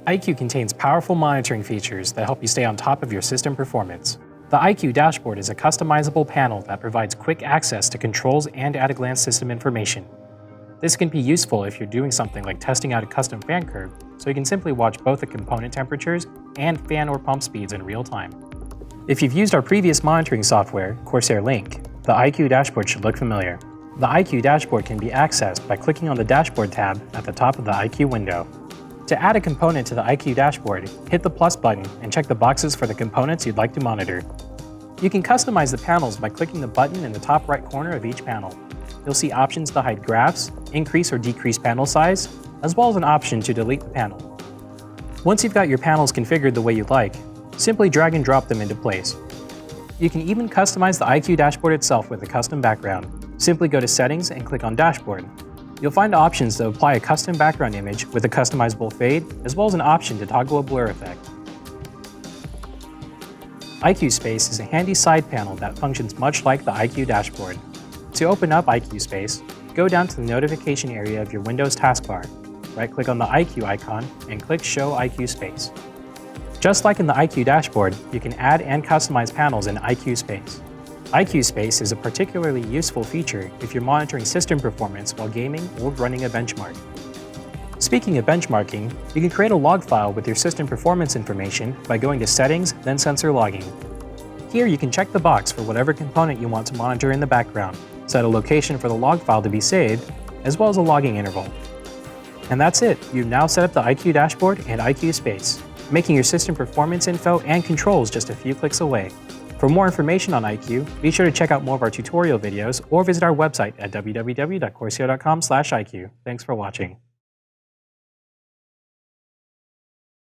iCUE contains powerful monitoring features that help you stay on top of your system performance. The iCUE dashboard is a customizable panel that provides quick access to controls and at-a-glance system information. This can be useful if you're doing something like testing out a custom fan curve, so you can simply watch both the component temperatures and fan or pump speeds in real time. If you've used our previous monitoring software, CORSAIR Link, the iCUE dashboard should look familiar. The iCUE dashboard can be accessed by clicking on the Dashboard tab at the top of the iCUE window. To add a component to the iCUE dashboard, hit the plus button and check the boxes for the components you'd like to monitor. You can customize the panels by clicking the button in the top right corner of each panel. You'll see options to hide graphs, increase or decrease panel size, as well as an option to delete the panel. Once you've got your panels configured the way you'd like, simply drag and drop them into place. You can even customize the iCUE dashboard itself with a custom background. Simply go to Settings and click on Dashboard. You'll find options to apply a custom background image with a customizable fade, as well as an option to toggle a blur effect. iCUE Space is a handy side panel that functions much like the iCUE dashboard. To open up iCUE Space, go down to the notification area of your Windows taskbar, right-click on the iCUE icon, and click Show iCUE Space. Just like in the iCUE dashboard, you can add and customize panels in iCUE Space. iCUE Space is a particularly useful feature if you're monitoring system performance while gaming or running a benchmark. Speaking of benchmarking, you can create a log file with your system performance information by going to Settings, then Sensor Logging. Here you can check the box for whatever component you want to monitor in the background, set a location for the log file to be saved, as well as a logging interval. And that's it, you've now set up the iCUE dashboard and iCUE Space, making your system performance info and controls just a few clicks away. For more information on iCUE, be sure to check out more of our tutorial videos or visit our website at www.corsair.com/iCUE. Thanks for watching.